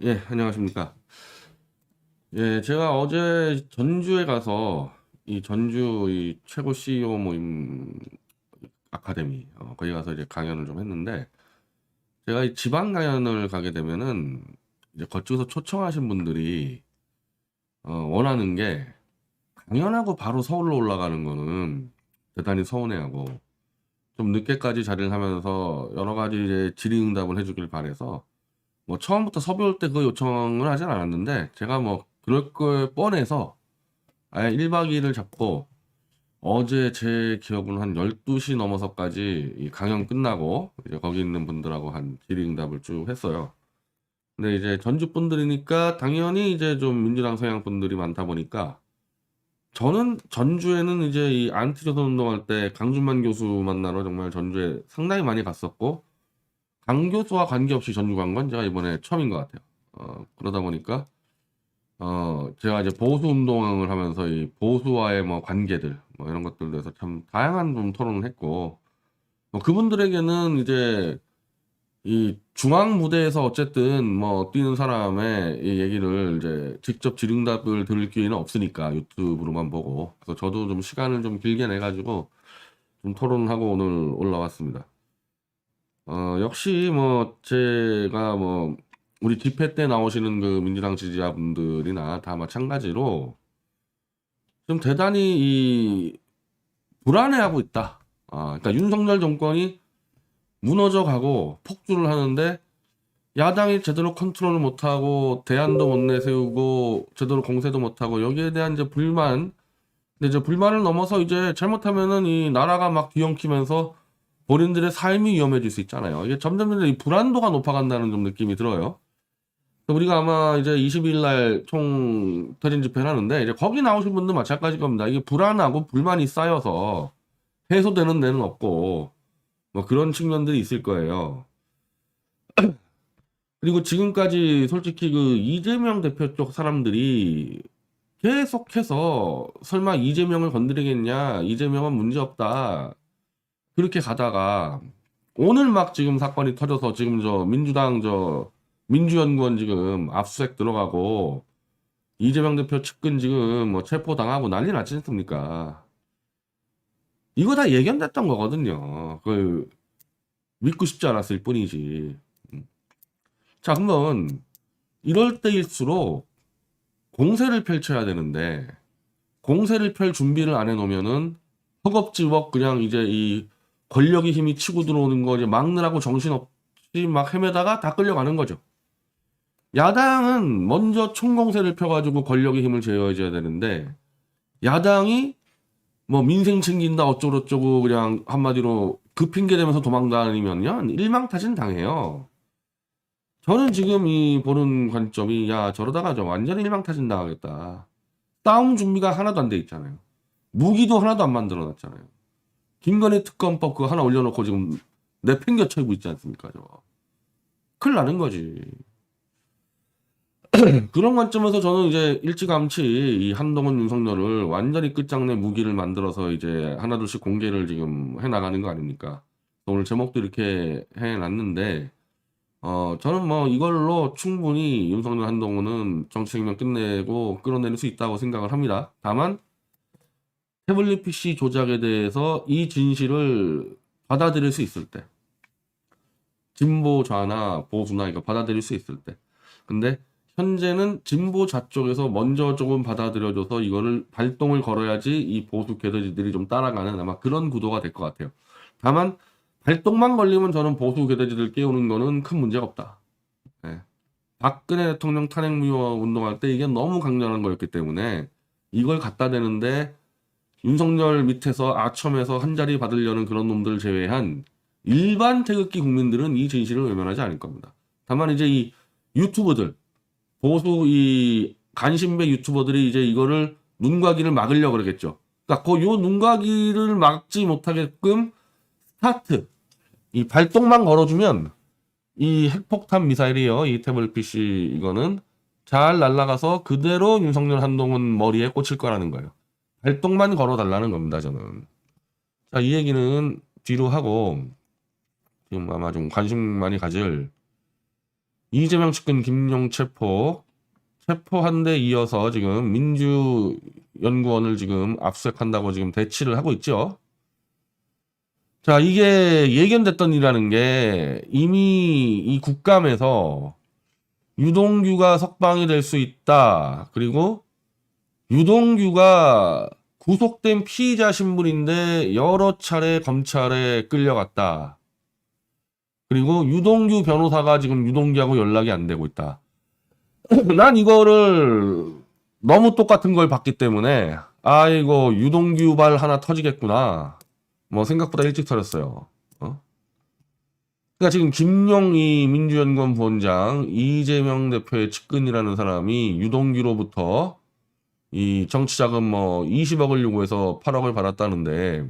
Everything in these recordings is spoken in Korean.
예, 안녕하십니까. 예, 제가 어제 전주에 가서 이 전주 이 최고 CEO 모임 아카데미, 거기 가서 이제 강연을 좀 했는데, 제가 이 지방 강연을 가게 되면은 이제 거쪽에서 초청하신 분들이 원하는 게 강연하고 바로 서울로 올라가는 거는 대단히 서운해하고 좀 늦게까지 자리를 하면서 여러 가지 이제 질의응답을 해주길 바래서 뭐 처음부터 섭외 올 때 그 요청을 하진 않았는데 제가 뭐 그럴 걸 뻔해서 아예 1박 2일을 잡고 어제 제 기억으로 한 12시 넘어서까지 이 강연 끝나고 이제 거기 있는 분들하고 한 질의응답을 쭉 했어요. 근데 이제 전주 분들이니까 당연히 이제 좀 민주당 성향 분들이 많다 보니까 저는 전주에는 이제 이 안티조선 운동할 때 강준만 교수 만나러 정말 전주에 상당히 많이 갔었고 강 교수와 관계없이 전주 간 건 제가 이번에 처음인 것 같아요. 그러다 보니까 제가 이제 보수 운동을 하면서 이 보수와의 뭐 관계들, 뭐 이런 것들에 대해서 참 다양한 좀 토론을 했고, 뭐 그분들에게는 이제 이 중앙 무대에서 어쨌든 뭐 뛰는 사람의 이 얘기를 이제 직접 질의응답을 들을 기회는 없으니까 유튜브로만 보고, 그래서 저도 좀 시간을 좀 길게 내가지고 좀 토론하고 오늘 올라왔습니다. 역시 뭐 제가 뭐 우리 집회 때 나오시는 그 민주당 지지자분들이나 다 마찬가지로 좀 대단히 이 불안해하고 있다. 그러니까 윤석열 정권이 무너져 가고 폭주를 하는데 야당이 제대로 컨트롤을 못하고 대안도 못 내세우고 제대로 공세도 못하고 여기에 대한 이제 불만. 근데 이제 불만을 넘어서 이제 잘못하면은 이 나라가 막 뒤엉키면서 본인들의 삶이 위험해질 수 있잖아요. 이게 점점 이 불안도가 높아간다는 좀 느낌이 들어요. 우리가 아마 이제 22일 날 총 터진 집회를 하는데 이제 거기 나오신 분도 마찬가지일 겁니다. 이게 불안하고 불만이 쌓여서 해소되는 데는 없고 뭐 그런 측면들이 있을 거예요. 그리고 지금까지 솔직히 그 이재명 대표 쪽 사람들이 계속해서 설마 이재명을 건드리겠냐, 이재명은 문제없다 그렇게 가다가 오늘 막 지금 사건이 터져서 지금 저 민주당 저 민주연구원 지금 압수수색 들어가고 이재명 대표 측근 지금 뭐 체포당하고 난리 났지 않습니까? 이거 다 예견됐던 거거든요. 그 믿고 싶지 않았을 뿐이지. 자, 그러면 이럴 때일수록 공세를 펼쳐야 되는데 공세를 펼 준비를 안 해놓으면은 허겁지겁 그냥 이제 이 권력의 힘이 치고 들어오는 거 이제 막느라고 정신없이 막 헤매다가 다 끌려가는 거죠. 야당은 먼저 총공세를 펴가지고 권력의 힘을 제어해줘야 되는데 야당이 뭐 민생 챙긴다 어쩌고저쩌고 그냥 한마디로 그 핑계 대면서 도망다니면요 일망타진 당해요. 저는 지금 이 보는 관점이 야 저러다가 저 완전히 일망타진 당하겠다. 싸움 준비가 하나도 안 돼 있잖아요. 무기도 하나도 안 만들어 놨잖아요. 김건희 특검법 그거 하나 올려놓고 지금 내팽겨 쳐고 있지 않습니까? 저거. 큰일 나는 거지. 그런 관점에서 저는 이제 일찌감치 이 한동훈 윤석열을 완전히 끝장내 무기를 만들어서 이제 하나둘씩 공개를 지금 해나가는 거 아닙니까? 오늘 제목도 이렇게 해놨는데, 저는 뭐 이걸로 충분히 윤석열 한동훈은 정치생명 끝내고 끌어내릴 수 있다고 생각을 합니다. 다만, 태블릿 PC 조작에 대해서 이 진실을 받아들일 수 있을 때, 진보 좌나 보수나 이거 받아들일 수 있을 때. 근데 현재는 진보 좌쪽에서 먼저 조금 받아들여줘서 이거를 발동을 걸어야지 이 보수 개돼지들이 좀 따라가는 아마 그런 구도가 될 것 같아요. 다만 발동만 걸리면 저는 보수 개돼지들 깨우는 거는 큰 문제가 없다. 예. 박근혜 대통령 탄핵 무효 운동할 때 이게 너무 강렬한 거였기 때문에 이걸 갖다 대는데 윤석열 밑에서 아첨에서 한 자리 받으려는 그런 놈들 제외한 일반 태극기 국민들은 이 진실을 외면하지 않을 겁니다. 다만 이제 이 유튜버들 보수 이 간신배 유튜버들이 이제 이거를 눈과 귀를 막으려고 그러겠죠. 그러니까 요 눈과 귀를 막지 못하게끔 스타트 이 발동만 걸어주면 이 핵폭탄 미사일이요. 이 태블릿 PC 이거는 잘 날아가서 그대로 윤석열 한동훈 머리에 꽂힐 거라는 거예요. 발동만 걸어달라는 겁니다. 저는. 자, 이 얘기는 뒤로 하고 지금 아마 좀 관심 많이 가질 이재명 측근 김용 체포한 데 이어서 지금 민주연구원을 지금 압수수색한다고 지금 대치를 하고 있죠. 자, 이게 예견됐던 일이라는 게 이미 이 국감에서 유동규가 석방이 될 수 있다. 그리고 유동규가 구속된 피의자 신분인데 여러 차례 검찰에 끌려갔다. 그리고 유동규 변호사가 지금 유동규하고 연락이 안 되고 있다. 난 이거를 너무 똑같은 걸 봤기 때문에 이거 유동규 발 하나 터지겠구나. 뭐 생각보다 일찍 터졌어요. 그러니까 지금 김용희 민주연구원 부원장, 이재명 대표의 측근이라는 사람이 유동규로부터 이 정치자금 뭐 20억을 요구해서 8억을 받았다는데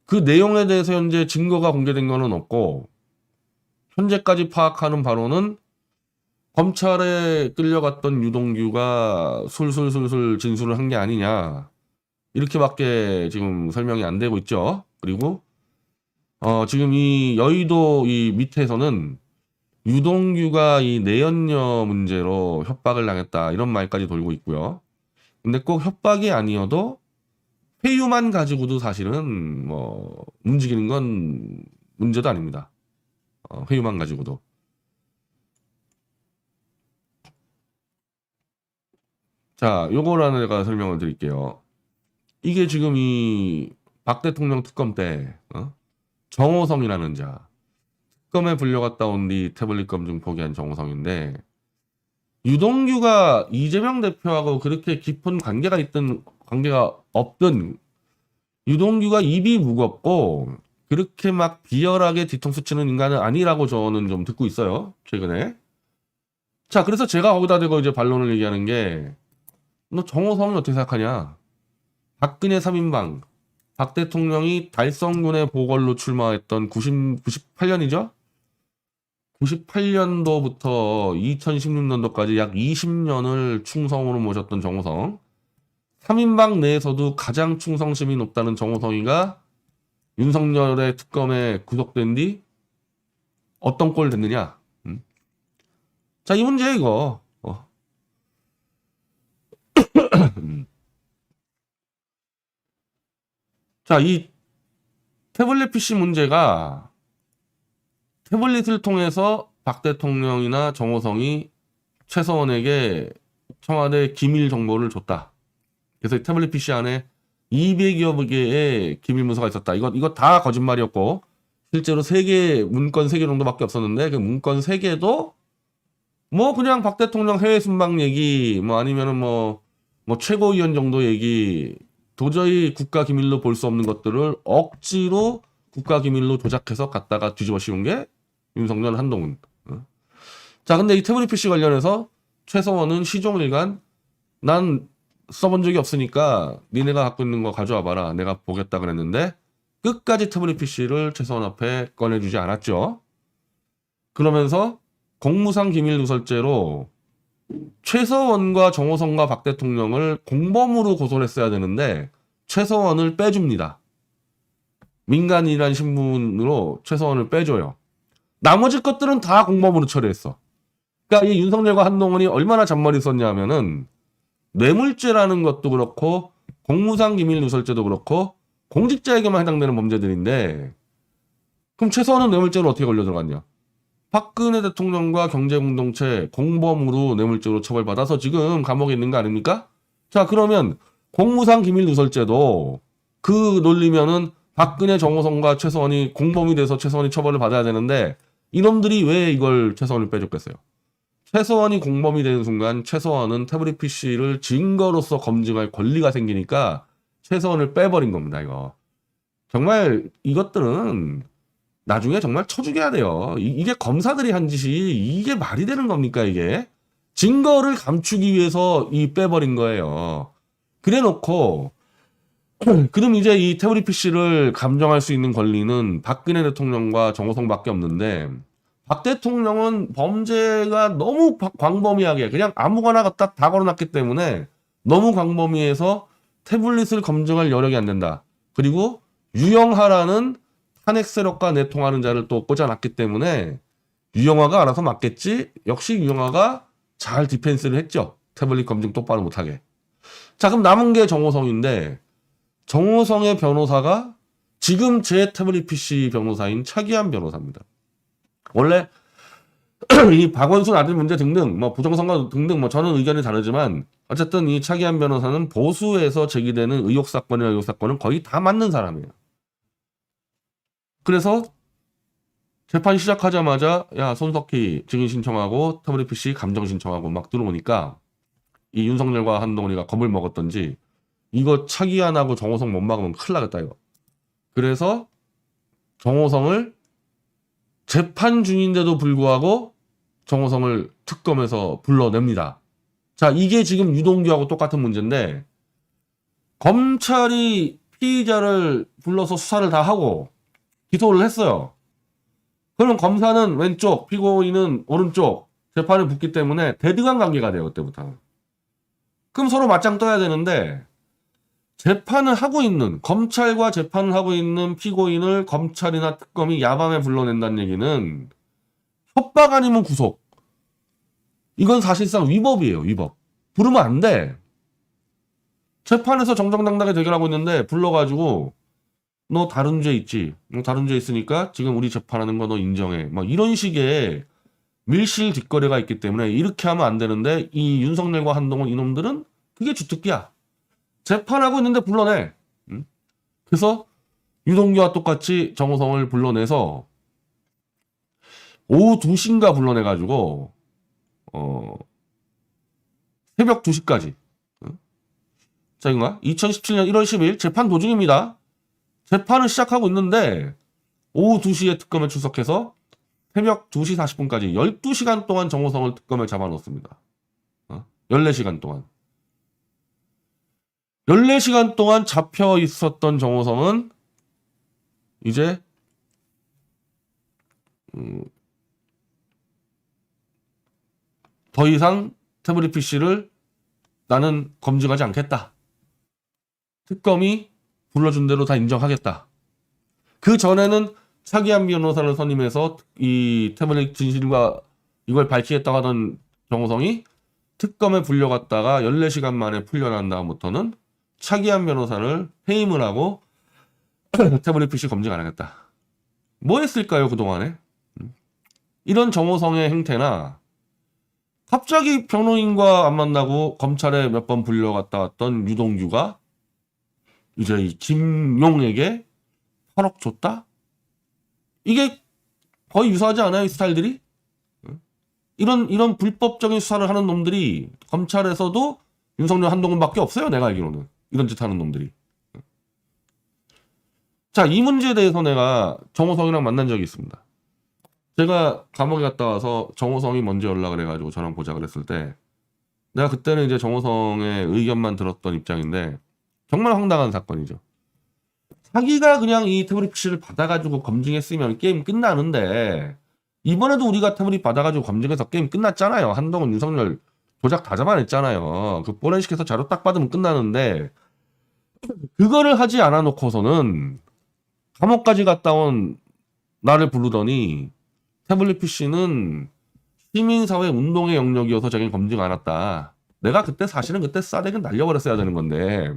그 내용에 대해서 현재 증거가 공개된 거는 없고 현재까지 파악하는 바로는 검찰에 끌려갔던 유동규가 술술술술 진술을 한 게 아니냐 이렇게밖에 지금 설명이 안 되고 있죠. 그리고 지금 이 여의도 이 밑에서는 유동규가 이 내연녀 문제로 협박을 당했다 이런 말까지 돌고 있고요. 근데 꼭 협박이 아니어도 회유만 가지고도 사실은 뭐 움직이는 건 문제도 아닙니다. 회유만 가지고도. 자, 요거를 하나 제가 설명을 드릴게요. 이게 지금 이 박 대통령 특검 때 정호성이라는 자 특검에 불려갔다 온 뒤 태블릿 검증 포기한 정호성인데 유동규가 이재명 대표하고 그렇게 깊은 관계가 없든 유동규가 입이 무겁고 그렇게 막 비열하게 뒤통수 치는 인간은 아니라고 저는 좀 듣고 있어요. 최근에. 자, 그래서 제가 거기다 대고 이제 반론을 얘기하는 게 너 정호성이 어떻게 생각하냐? 박근혜 3인방 박 대통령이 달성군의 보궐로 출마했던 98년이죠? 98년도부터 2016년도까지 약 20년을 충성으로 모셨던 정호성. 3인방 내에서도 가장 충성심이 높다는 정호성이가 윤석열의 특검에 구속된 뒤 어떤 꼴 됐느냐? 자, 이 문제야 이거. 자, 이 태블릿 PC 문제가 태블릿을 통해서 박 대통령이나 정호성이 최서원에게 청와대 기밀 정보를 줬다. 그래서 태블릿 PC 안에 200여 개의 기밀 문서가 있었다. 이거 다 거짓말이었고 실제로 문건 3개 정도밖에 없었는데 그 문건 3개도 뭐 그냥 박 대통령 해외 순방 얘기 뭐 아니면은 뭐 최고위원 정도 얘기 도저히 국가 기밀로 볼 수 없는 것들을 억지로 국가 기밀로 조작해서 갖다가 뒤집어 씌운 게 윤석열 한동훈. 자, 근데 이 태블릿 PC 관련해서 최서원은 시종일관 난 써본 적이 없으니까 니네가 갖고 있는 거 가져와 봐라. 내가 보겠다 그랬는데 끝까지 태블릿 PC를 최서원 앞에 꺼내주지 않았죠. 그러면서 공무상 기밀 누설죄로 최서원과 정호성과 박 대통령을 공범으로 고소를 했어야 되는데 최서원을 빼줍니다. 민간인이라는 신분으로 최서원을 빼줘요. 나머지 것들은 다 공범으로 처리했어. 그러니까 이 윤석열과 한동훈이 얼마나 잔머리 썼냐면은 뇌물죄라는 것도 그렇고 공무상 기밀 누설죄도 그렇고 공직자에게만 해당되는 범죄들인데 그럼 최서원은 뇌물죄로 어떻게 걸려 들어갔냐? 박근혜 대통령과 경제공동체 공범으로 뇌물죄로 처벌받아서 지금 감옥에 있는 거 아닙니까? 자, 그러면 공무상 기밀 누설죄도 그 논리면은 박근혜 정호성과 최서원이 공범이 돼서 최서원이 처벌을 받아야 되는데 이놈들이 왜 이걸 최서원을 빼줬겠어요? 최서원이 공범이 되는 순간 최서원은 태블릿 PC를 증거로서 검증할 권리가 생기니까 최서원을 빼버린 겁니다. 이거 정말 이것들은 나중에 정말 쳐죽여야 돼요. 이게 검사들이 한 짓이 이게 말이 되는 겁니까 이게? 증거를 감추기 위해서 빼버린 거예요. 그래 놓고 그럼 이제 이 태블릿 PC를 감정할 수 있는 권리는 박근혜 대통령과 정호성밖에 없는데 박 대통령은 범죄가 너무 광범위하게 그냥 아무거나 갖다 다 걸어놨기 때문에 너무 광범위해서 태블릿을 검증할 여력이 안 된다. 그리고 유영하라는 탄핵 세력과 내통하는 자를 또 꽂아놨기 때문에 유영아가 알아서 맞겠지? 역시 유영아가 잘 디펜스를 했죠. 태블릿 검증 똑바로 못하게. 자, 그럼 남은 게 정호성인데, 정호성의 변호사가 지금 제 태블릿 PC 변호사인 차기한 변호사입니다. 원래 이 박원순 아들 문제 등등, 뭐 부정선거 등등, 뭐 저는 의견이 다르지만 어쨌든 이 차기한 변호사는 보수에서 제기되는 의혹사건이나 의혹사건은 거의 다 맞는 사람이에요. 그래서 재판 시작하자마자 야 손석희 증인 신청하고 태블릿 PC 감정 신청하고 막 들어오니까 이 윤석열과 한동훈이가 겁을 먹었던지 이거 차기한하고 정호성 못 막으면 큰일 나겠다 이거. 그래서 정호성을 재판 중인데도 불구하고 정호성을 특검에서 불러냅니다. 자, 이게 지금 유동규하고 똑같은 문제인데 검찰이 피의자를 불러서 수사를 다 하고 기소를 했어요. 그럼 검사는 왼쪽, 피고인은 오른쪽 재판에 붙기 때문에 대등한 관계가 돼요. 그때부터는. 그럼 서로 맞짱 떠야 되는데 재판을 하고 있는, 검찰과 재판을 하고 있는 피고인을 검찰이나 특검이 야밤에 불러낸다는 얘기는 협박 아니면 구속. 이건 사실상 위법이에요. 위법. 부르면 안 돼. 재판에서 정정당당하게 대결하고 있는데 불러가지고 너 다른 죄 있지? 너 다른 죄 있으니까 지금 우리 재판하는 거 너 인정해. 막 이런 식의 밀실 뒷거래가 있기 때문에 이렇게 하면 안 되는데 이 윤석열과 한동훈 이놈들은 그게 주특기야. 재판하고 있는데 불러내. 그래서 유동규와 똑같이 정호성을 불러내서 오후 2시인가 불러내가지고 새벽 2시까지. 자, 이건가? 2017년 1월 10일 재판 도중입니다. 재판을 시작하고 있는데 오후 2시에 특검에 출석해서 새벽 2시 40분까지 12시간 동안 정호성을 특검에 잡아놓습니다. 14시간 동안. 14시간 동안 잡혀 있었던 정호성은 이제 더 이상 태블릿 PC를 나는 검증하지 않겠다. 특검이 불러준 대로 다 인정하겠다. 그 전에는 차기한 변호사를 선임해서 이 태블릿 진실과 이걸 밝히겠다고 하던 정호성이 특검에 불려갔다가 14시간 만에 풀려난 다음부터는 차기한 변호사를 해임을 하고 태블릿 PC 검증 안 하겠다. 뭐 했을까요, 그동안에? 이런 정호성의 행태나 갑자기 변호인과 안 만나고 검찰에 몇 번 불려갔다 왔던 유동규가 이제 이 김용에게 8억 줬다? 이게 거의 유사하지 않아요, 이 스타일들이? 이런 불법적인 수사를 하는 놈들이 검찰에서도 윤석열 한동훈밖에 없어요, 내가 알기로는. 이런 짓 하는 놈들이. 자, 이 문제에 대해서 내가 정호성이랑 만난 적이 있습니다. 제가 감옥에 갔다 와서 정호성이 먼저 연락을 해가지고 저랑 보자 그랬을 때 내가 그때는 이제 정호성의 의견만 들었던 입장인데 정말 황당한 사건이죠. 자기가 그냥 이 태블릿 PC를 받아가지고 검증했으면 게임 끝나는데 이번에도 우리가 태블릿 받아가지고 검증해서 게임 끝났잖아요. 한동훈, 윤석열 조작 다 잡아냈잖아요. 그 포렌식해서 자료 딱 받으면 끝나는데 그거를 하지 않아 놓고서는 감옥까지 갔다 온 나를 부르더니 태블릿 PC는 시민사회 운동의 영역이어서 자기는 검증 안 했다. 내가 그때 사실은 그때 싸대기 날려버렸어야 되는 건데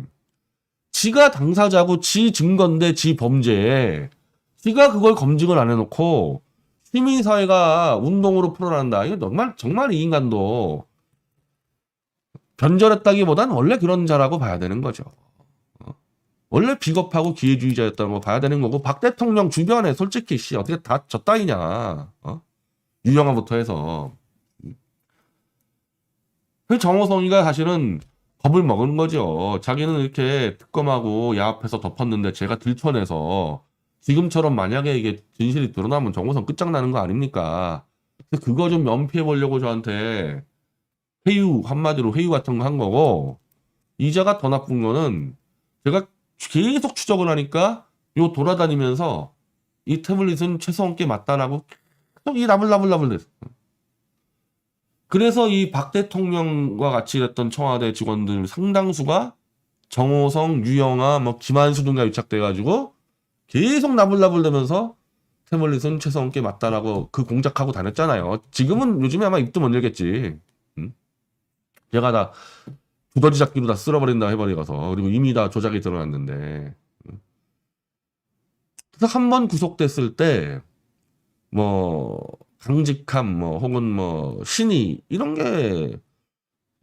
지가 당사자고 지 증거인데 지 범죄에 지가 그걸 검증을 안 해놓고 시민사회가 운동으로 풀어난다. 이거 정말 이 인간도 변절했다기보단 원래 그런 자라고 봐야 되는 거죠. 원래 비겁하고 기회주의자였다는 거 봐야 되는 거고 박 대통령 주변에 솔직히 어떻게 다 저 따위냐. 유영아부터 해서. 그 정호성이가 사실은 겁을 먹은 거죠. 자기는 이렇게 특검하고 야합해서 덮었는데 제가 들춰내서 지금처럼 만약에 이게 진실이 드러나면 정호성 끝장나는 거 아닙니까? 그거 좀 면피해 보려고 저한테 회유, 한마디로 회유 같은 거 한 거고 이자가 더 나쁜 거는 제가 계속 추적을 하니까 요 돌아다니면서 이 태블릿은 최성원께 맞다라고 계속 이 나불나불 됐어. 그래서 이 박 대통령과 같이 일했던 청와대 직원들 상당수가 정호성, 유영아, 뭐 김한수 등과 유착돼가지고 계속 나불나불 되면서 태블릿은 최서원께 맞다라고 그 공작하고 다녔잖아요. 지금은 요즘에 아마 입도 못 열겠지. 제가 다 두더지 잡기로 다 쓸어버린다 해버리고서 그리고 이미 다 조작이 드러났는데 그래서 한 번 구속됐을 때 뭐 강직함 뭐 혹은 뭐 신의 이런 게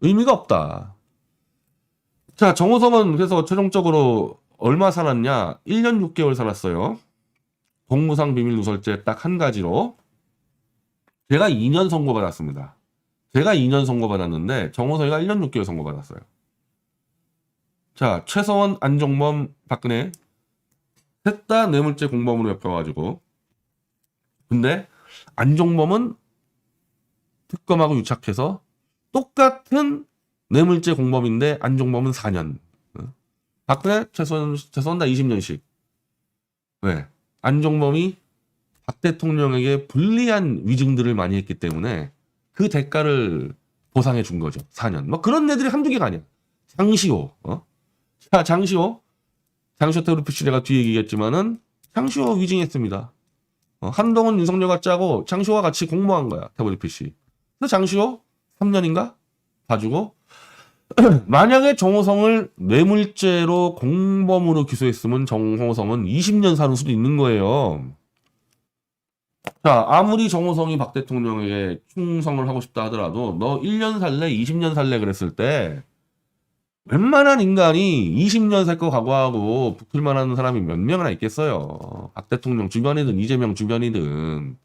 의미가 없다. 자, 정호성은 그래서 최종적으로 얼마 살았냐? 1년 6개월 살았어요. 공무상 비밀 누설죄 딱 한 가지로. 제가 2년 선고받았습니다. 제가 2년 선고받았는데 정호성이가 1년 6개월 선고받았어요. 자, 최서원, 안종범, 박근혜 셋 다 뇌물죄 공범으로 엮여가지고 근데 안종범은 특검하고 유착해서 똑같은 뇌물죄 공범인데 안종범은 4년. 박근혜, 최서원 다 20년씩. 왜? 안종범이 박 대통령에게 불리한 위증들을 많이 했기 때문에 그 대가를 보상해 준 거죠. 4년. 뭐 그런 애들이 한두 개가 아니야. 장시호. 자, 장시호 태블릿 내가 뒤에 얘기했지만은 장시호 위증했습니다. 한동훈 윤석열과 짜고 장시호와 같이 공모한 거야. 태블릿 PC. 그래서 장시호 3년인가 봐주고 만약에 정호성을 뇌물죄로 공범으로 기소했으면 정호성은 20년 사는 수도 있는 거예요. 자, 아무리 정호성이 박 대통령에게 충성을 하고 싶다 하더라도 너 1년 살래, 20년 살래 그랬을 때 웬만한 인간이 20년 살 거 각오하고 붙을 만한 사람이 몇 명이나 있겠어요. 박 대통령 주변이든 이재명 주변이든.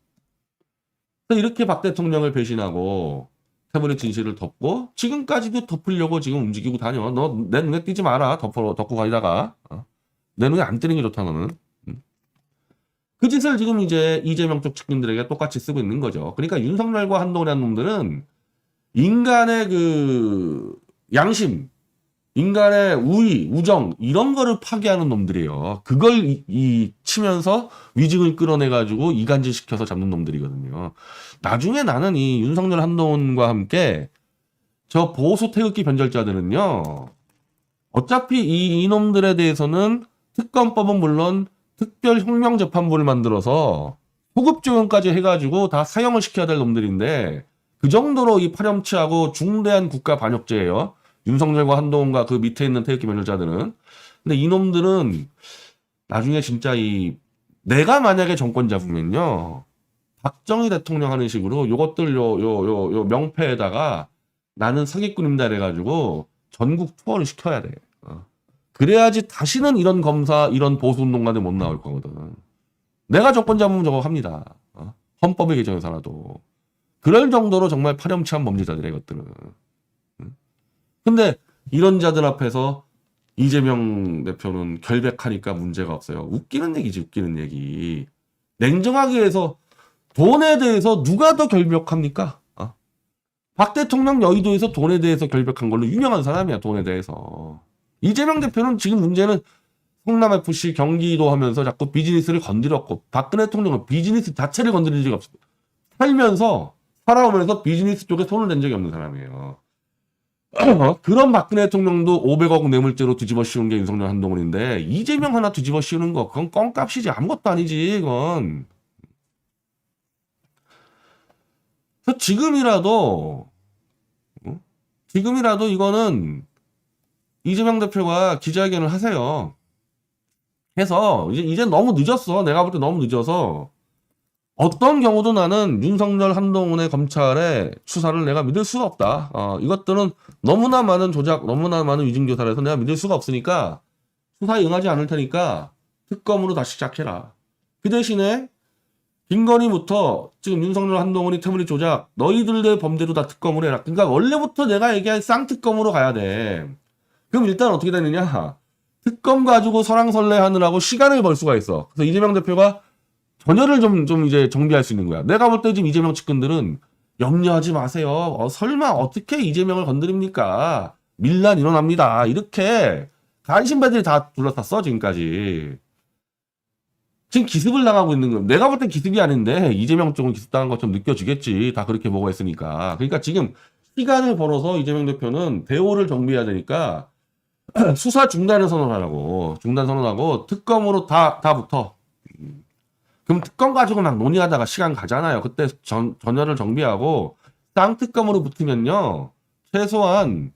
이렇게 박 대통령을 배신하고 태블릿 진실을 덮고 지금까지도 덮으려고 지금 움직이고 다녀. 너 내 눈에 띄지 마라. 덮고 가다가 내 눈에 안 띄는 게 좋다 너는. 그 짓을 지금 이제 이재명 쪽 측근들에게 똑같이 쓰고 있는 거죠. 그러니까 윤석열과 한동훈이라는 놈들은 인간의 그 양심, 인간의 우위, 우정 이런 거를 파괴하는 놈들이에요. 그걸 치면서 위증을 끌어내가지고 이간질시켜서 잡는 놈들이거든요. 나중에 나는 이 윤석열 한동훈과 함께 저 보수 태극기 변절자들은요. 어차피 이놈들에 대해서는 특검법은 물론 특별혁명재판부를 만들어서 소급조용까지 해가지고 다 사형을 시켜야 될 놈들인데 그 정도로 이 파렴치하고 중대한 국가 반역죄예요. 윤석열과 한동훈과 그 밑에 있는 태극기 변절자들은. 근데 이놈들은 나중에 진짜 내가 만약에 정권 잡으면요. 박정희 대통령 하는 식으로 요것들 요 명패에다가 나는 사기꾼입니다 이래가지고 전국 투어를 시켜야 돼. 그래야지 다시는 이런 검사, 이런 보수운동가들 못 나올 거거든. 내가 정권 잡으면 저거 합니다. 헌법의 개정에서라도. 그럴 정도로 정말 파렴치한 범죄자들의 이것들은. 근데 이런 자들 앞에서 이재명 대표는 결백하니까 문제가 없어요. 웃기는 얘기지, 웃기는 얘기. 냉정하게 해서 돈에 대해서 누가 더 결백합니까? 박 대통령 여의도에서 돈에 대해서 결백한 걸로 유명한 사람이야, 돈에 대해서. 이재명 대표는 지금 문제는 성남FC 경기도 하면서 자꾸 비즈니스를 건드렸고 박근혜 대통령은 비즈니스 자체를 건드린 적이 없어요. 살아오면서 비즈니스 쪽에 손을 댄 적이 없는 사람이에요. 그런 박근혜 대통령도 500억 뇌물죄로 뒤집어 씌운 게 윤석열 한동훈인데 이재명 하나 뒤집어 씌우는 거 그건 껌값이지 아무것도 아니지 그건. 그래서 지금이라도 이거는 이재명 대표가 기자회견을 하세요. 해서 이제 너무 늦었어. 내가 볼 때 너무 늦어서 어떤 경우도 나는 윤석열 한동훈의 검찰의 수사를 내가 믿을 수가 없다. 이것들은 너무나 많은 조작, 너무나 많은 위증 교사를 해서 내가 믿을 수가 없으니까 수사에 응하지 않을 테니까 특검으로 다시 시작해라. 그 대신에 김건희부터 지금 윤석열 한동훈이 태블릿 조작 너희들의 범죄도 다 특검으로 해라. 그러니까 원래부터 내가 얘기한 쌍특검으로 가야 돼. 그럼 일단 어떻게 되느냐? 특검 가지고 설왕설래 하느라고 시간을 벌 수가 있어. 그래서 이재명 대표가 전열을 좀 이제 정비할 수 있는 거야. 내가 볼 때 지금 이재명 측근들은 염려하지 마세요. 설마 어떻게 이재명을 건드립니까? 밀란 일어납니다. 이렇게 간신배들이 다 둘러쌌어 지금까지. 지금 기습을 당하고 있는 거야. 내가 볼 땐 기습이 아닌데 이재명 쪽은 기습당한 것처럼 느껴지겠지. 다 그렇게 보고했으니까. 그러니까 지금 시간을 벌어서 이재명 대표는 대오를 정비해야 되니까 수사 중단을 선언하라고. 중단 선언하고 특검으로 다 붙어. 그럼 특검 가지고 막 논의하다가 시간 가잖아요. 그때 전열을 정비하고 쌍특검으로 붙으면요. 최소한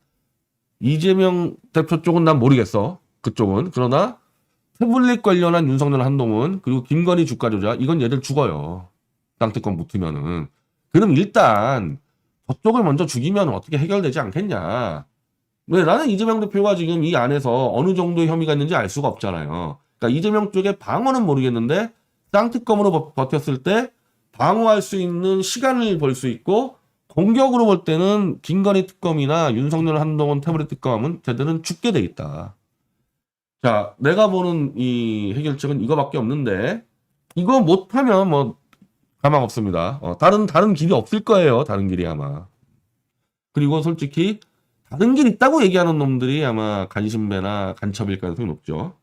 이재명 대표 쪽은 난 모르겠어. 그쪽은. 그러나 태블릿 관련한 윤석열 한동훈 그리고 김건희 주가 조작 이건 얘들 죽어요. 쌍특검 붙으면은. 그럼 일단 저쪽을 먼저 죽이면 어떻게 해결되지 않겠냐. 왜 나는 이재명 대표가 지금 이 안에서 어느 정도의 혐의가 있는지 알 수가 없잖아요. 그러니까 이재명 쪽의 방어는 모르겠는데 쌍특검으로 버텼을 때 방어할 수 있는 시간을 벌 수 있고 공격으로 볼 때는 김건희 특검이나 윤석열 한동훈 태블릿 특검은 쟤들은 죽게 돼 있다. 자, 내가 보는 이 해결책은 이거밖에 없는데 이거 못하면 뭐 가망 없습니다. 다른 길이 없을 거예요. 다른 길이 아마. 그리고 솔직히 다른 길 있다고 얘기하는 놈들이 아마 간신배나 간첩일 가능성이 높죠.